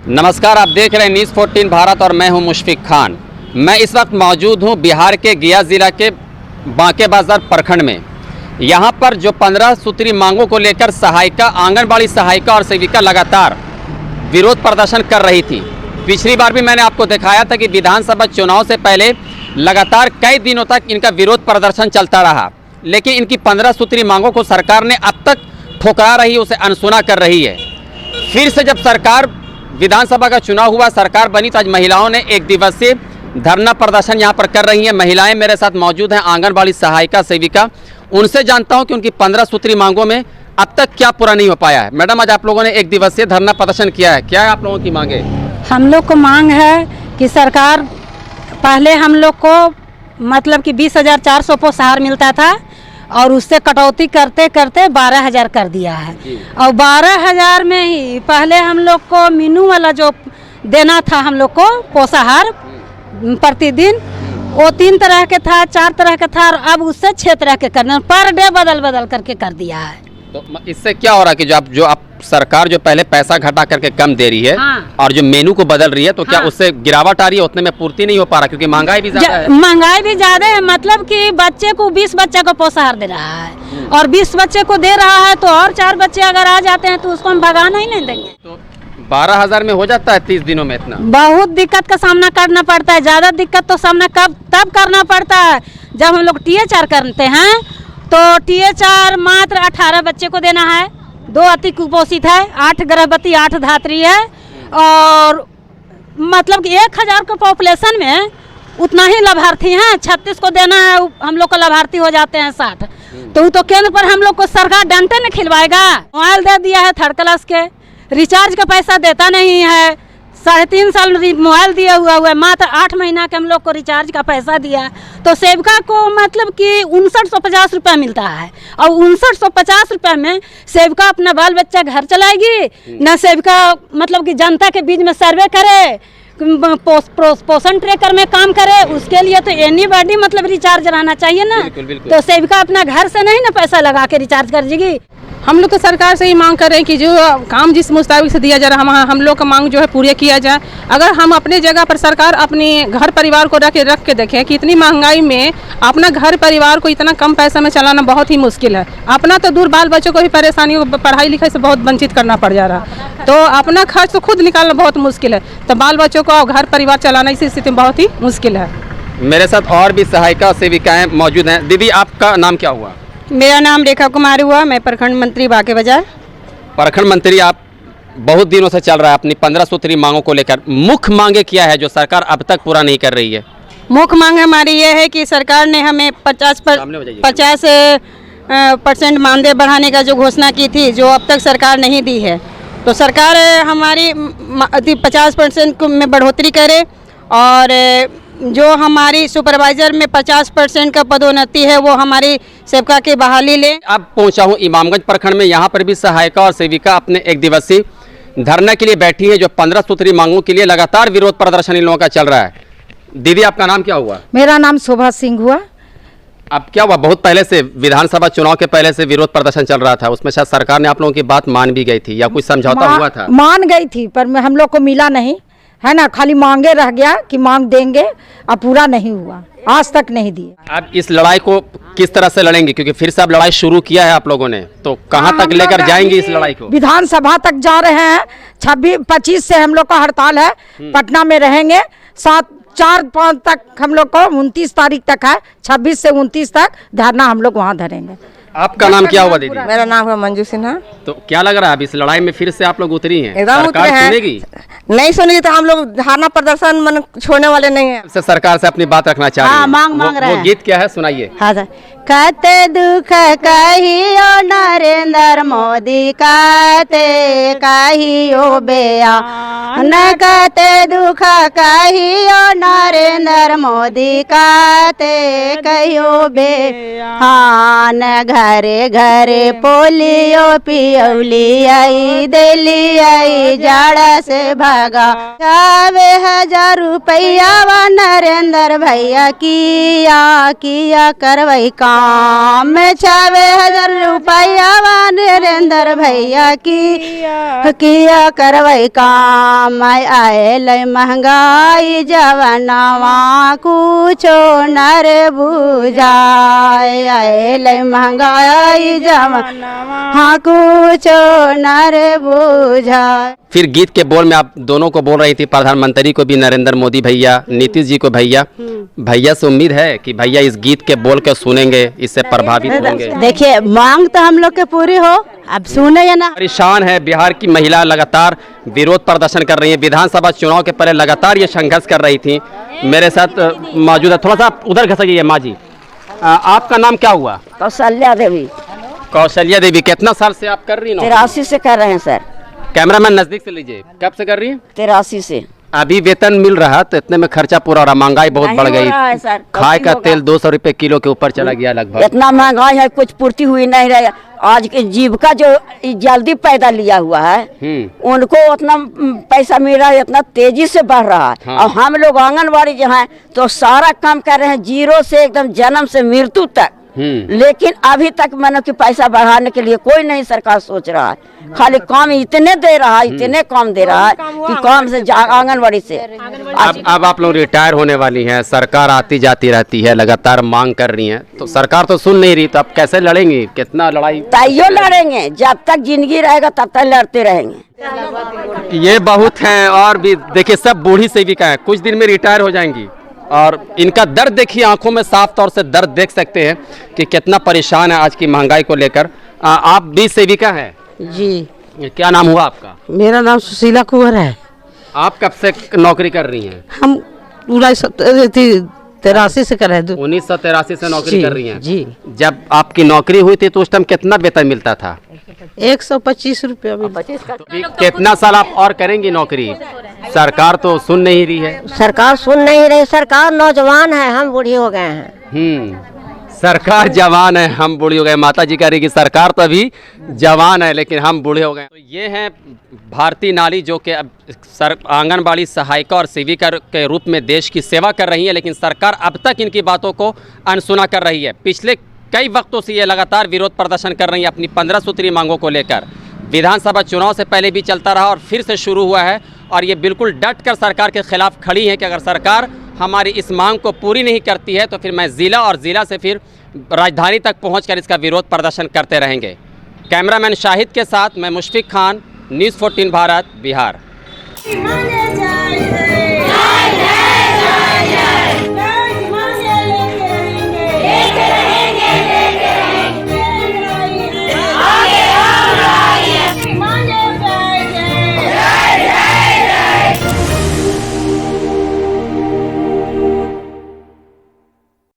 नमस्कार, आप देख रहे हैं न्यूज़ 14 भारत और मैं हूं मुशफिक खान। मैं इस वक्त मौजूद हूं बिहार के गया ज़िला के बांके बाजार प्रखंड में। यहां पर जो 15 सूत्री मांगों को लेकर सहायिका, आंगनबाड़ी सहायिका और सेविका लगातार विरोध प्रदर्शन कर रही थी। पिछली बार भी मैंने आपको दिखाया था कि विधानसभा चुनाव से पहले लगातार कई दिनों तक इनका विरोध प्रदर्शन चलता रहा, लेकिन इनकी 15 सूत्री मांगों को सरकार ने अब तक ठुकरा रही, उसे अनसुना कर रही है। फिर से जब सरकार विधानसभा का चुनाव हुआ, सरकार बनी, तो आज महिलाओं ने एक दिवसीय धरना प्रदर्शन यहां पर कर रही हैं। महिलाएं मेरे साथ मौजूद हैं, आंगनबाड़ी सहायिका, सेविका। उनसे जानता हूं कि उनकी 15 सूत्री मांगों में अब तक क्या पूरा नहीं हो पाया है। मैडम, आज आप लोगों ने एक दिवसीय धरना प्रदर्शन किया है, क्या है आप लोगों की मांगे? हम लोग को मांग है कि सरकार, पहले हम लोग को मतलब कि 20,400 पोषाहार मिलता था और उससे कटौती करते करते 12,000 कर दिया है। और 12,000 में ही पहले हम लोग को मीनू वाला जो देना था हम लोग को पोषाहार प्रतिदिन, वो 3 तरह के था, 4 तरह का था, और अब उससे 6 तरह के करना, पर डे बदल बदल करके कर दिया है। तो इससे क्या हो रहा है कि जो आप सरकार जो पहले पैसा घटा करके कम दे रही है, हाँ। और जो मेनू को बदल रही है, तो क्या हाँ। उससे गिरावट आ रही है? उतने में पूर्ति नहीं हो पा रहा क्योंकि महंगाई भी ज्यादा है। महंगाई भी ज्यादा है, मतलब कि बच्चे को 20 बच्चे को पोषाहार दे रहा है और 20 बच्चे को दे रहा है, तो और 4 बच्चे अगर आ जाते हैं तो उसको हम भगाना ही नहीं देंगे। तो 12,000 में हो जाता है 30 दिनों में? इतना बहुत दिक्कत का सामना करना तब ज्यादा दिक्कत तो सामना तब करना पड़ता है जब हम लोग TH4 करते हैं। तो TH4 मात्र 18 बच्चे को देना है, 2 अति कुपोषित है, 8 गर्भवती, 8 धात्री है, और मतलब कि 1,000 के पॉपुलेशन में उतना ही लाभार्थी हैं। 36 को देना है, हम लोग को लाभार्थी हो जाते हैं 60। तो केंद्र पर हम लोग को सरकार डंडे न खिलवाएगा। मोबाइल दे दिया है 3rd क्लास के, रिचार्ज का पैसा देता नहीं है। 3.5 साल मोबाइल दिया हुआ है, मात्र 8 महीना के हम लोग को रिचार्ज का पैसा दिया। तो सेविका को मतलब कि 5950 रुपया मिलता है, और 5950 रुपया में सेविका अपना बाल बच्चा घर चलाएगी ना? सेविका मतलब कि जनता के बीच में सर्वे करे, पोषण ट्रैकर में काम करे, उसके लिए तो एनीबॉडी मतलब रिचार्ज रहना चाहिए ना। बिल्कुल, बिल्कुल। तो सेविका अपना घर से नहीं ना पैसा लगा के रिचार्ज कर देगी। हम लोग तो सरकार से ही मांग कर रहे हैं कि जो काम जिस मुताबिक से दिया जा रहा है, हम लोग का मांग जो है पूरी किया जाए। अगर हम अपने जगह पर सरकार अपने घर परिवार को रख के देखें कि इतनी महंगाई में अपना घर परिवार को इतना कम पैसा में चलाना बहुत ही मुश्किल है। अपना तो दूर, बाल बच्चों को भी परेशानी, पढ़ाई लिखाई से बहुत वंचित करना पड़ जा रहा है। तो अपना खर्च तो खुद निकालना बहुत मुश्किल है, तो बाल बच्चों को घर परिवार चलाना इसी स्थिति में बहुत ही मुश्किल है। मेरे साथ और भी सहायिका सेविकाएं मौजूद हैं। दीदी, आपका नाम क्या हुआ? मेरा नाम रेखा कुमारी हुआ, मैं प्रखंड मंत्री बांके बाजार। प्रखंड मंत्री, आप बहुत दिनों से चल रहा है अपनी 15 सूत्री मांगों को लेकर, मुख्य मांगे क्या है जो सरकार अब तक पूरा नहीं कर रही है? मुख्य मांग हमारी ये है कि सरकार ने हमें 50% मानदेय बढ़ाने का जो घोषणा की थी, जो अब तक सरकार नहीं दी है। तो सरकार हमारी 50% में बढ़ोतरी करे, और जो हमारी सुपरवाइजर में 50% का पदोन्नति है वो हमारी सेविका की बहाली ले। अब पहुंचा हूं इमामगंज प्रखंड में, यहां पर भी सहायिका और सेविका अपने एक दिवसीय धरना के लिए बैठी हैं, जो 15 सूत्री मांगों के लिए लगातार विरोध प्रदर्शन इन लोगों का चल रहा है। दीदी, आपका नाम क्या हुआ? मेरा नाम शोभा सिंह हुआ। अब क्या हुआ, बहुत पहले से विधानसभा चुनाव के पहले से विरोध प्रदर्शन चल रहा था, उसमें शायद सरकार ने आप लोगों की बात मान भी गई थी या कुछ समझौता हुआ था? मान गई थी, पर हम लोग को मिला नहीं है ना, खाली मांगे रह गया कि मांग देंगे, अब पूरा नहीं हुआ, आज तक नहीं दिया। अब इस लड़ाई को किस तरह से लड़ेंगे, क्योंकि फिर से अब लड़ाई शुरू किया है आप लोगों ने, तो कहां तक लेकर जाएंगे इस लड़ाई को? विधानसभा तक जा रहे हैं। 26-25 से हम लोग का हड़ताल है, पटना में रहेंगे। 4-5 तक हम लोग को 29 तारीख तक है, 26 से 29 तक धरना हम लोग वहाँ धरेंगे। आपका नाम क्या हुआ दीदी? मेरा नाम है मंजू सिन्हा। तो क्या लग रहा है अब इस लड़ाई में फिर से आप लोग उतरी हैं? एकदम उतरे हैं। सुनेगी? नहीं सुनेगी तो हम लोग धरना प्रदर्शन मन छोड़ने वाले नहीं हैं। से सरकार से अपनी बात रखना चाह रही है। मांग रहे वो हैं। गीत क्या है, सुनाइए। हाँ सर। कते दुख कहियो नरेंद्र मोदी, कते कहियो बेया न, कते दुख कहियो नरेंद्र मोदी, कते कहियो बेहान। घरे घरे पोलियो पियौली आई, दिली आई जाड़ा से भागा। 9000 रुपया व नरेंद्र भैया किया करवई काम में। 9000 रुपया वन नरेंद्र भैया की किया करवई काम आए लय महंगाई जवनवा कुछो नर बुझाए आए लय महंगाई जवनवा हाँ कुछो नर बुझाए। फिर गीत के बोल में आप दोनों को बोल रही थी, प्रधानमंत्री को भी नरेंद्र मोदी भैया, नीतीश जी को भैया। भैया से उम्मीद है कि भैया इस गीत के बोल के सुनेंगे, इससे प्रभावित होंगे। देखिए मांग तो हम लोग के पूरी हो, अब सुने या ना। परेशान है बिहार की महिला, लगातार विरोध प्रदर्शन कर रही है। विधानसभा चुनाव के पहले लगातार ये संघर्ष कर रही थी। मेरे साथ मौजूद है, थोड़ा सा उधर घसइए माँ जी। आपका नाम क्या हुआ? कौशल्या देवी। कौशल्या देवी, कितना साल से आप कर रही हैं? 83 से कर रहे हैं सर। कैमरामैन नजदीक से लीजिए। कब से कर रही हैं? 83 से। अभी वेतन मिल रहा तो इतने में खर्चा पूरा हो रहा, महंगाई बहुत बढ़ गई। खाए का तेल 200 रुपए किलो के ऊपर चला गया लगभग। इतना महंगाई है, कुछ पूर्ति हुई नहीं रही। आज के जीविका जो जल्दी पैदा लिया हुआ है उनको उतना पैसा मिल रहा है, इतना तेजी से बढ़ रहा है। हाँ। और हम लोग आंगनबाड़ी जो है तो सारा काम कर रहे हैं, जीरो से एकदम जन्म से मृत्यु तक। लेकिन अभी तक मैंने कि पैसा बढ़ाने के लिए कोई नहीं सरकार सोच रहा है। खाली काम इतने दे रहा है, इतने काम दे रहा है कि काम से आंगनबाड़ी से। अब आप लोग रिटायर होने वाली हैं, सरकार आती जाती रहती है, लगातार मांग कर रही है, तो सरकार तो सुन नहीं रही, तो आप कैसे लड़ेंगी? कितना लड़ाई? ताइयो लड़ेंगे, जब तक जिंदगी रहेगा तब तक लड़ते रहेंगे। ये बहुत हैं और भी देखिए, सब बूढ़ी सेविका हैं, कुछ दिन में रिटायर हो जाएंगी और इनका दर्द देखिए, आंखों में साफ तौर से दर्द देख सकते हैं कि कितना परेशान है आज की महंगाई को लेकर। आप भी सेविका हैं जी। क्या नाम हुआ आपका? मेरा नाम सुशीला कुंवर है। आप कब से नौकरी कर रही हैं? हम पूरा 83 से कर रहे हैं। 1983 से नौकरी कर रही हैं जी। जब आपकी नौकरी हुई थी तो उस टाइम कितना वेतन मिलता था? 125 रुपया। कितना साल आप और करेंगी नौकरी? सरकार तो सुन नहीं रही है। सरकार सुन नहीं रही। सरकार नौजवान है, हम बूढ़े हो गए हैं। सरकार जवान है, हम बूढ़े हो गए। माता जी कह रही कि सरकार तो अभी जवान है लेकिन हम बूढ़े हो गए। तो ये हैं भारती नारी जो कि अब आंगनबाड़ी सहायिका और सेविका के रूप में देश की सेवा कर रही है, लेकिन सरकार अब तक इनकी बातों को अनसुना कर रही है। पिछले कई वक्तों से ये लगातार विरोध प्रदर्शन कर रही है अपनी 15 सूत्रीय मांगों को लेकर। विधानसभा चुनाव से पहले भी चलता रहा और फिर से शुरू हुआ है, और ये बिल्कुल डट कर सरकार के खिलाफ खड़ी है कि अगर सरकार हमारी इस मांग को पूरी नहीं करती है तो फिर मैं ज़िला और ज़िला से फिर राजधानी तक पहुंचकर इसका विरोध प्रदर्शन करते रहेंगे। कैमरामैन शाहिद के साथ मैं मुशफिक खान, न्यूज़ 14 भारत, बिहार।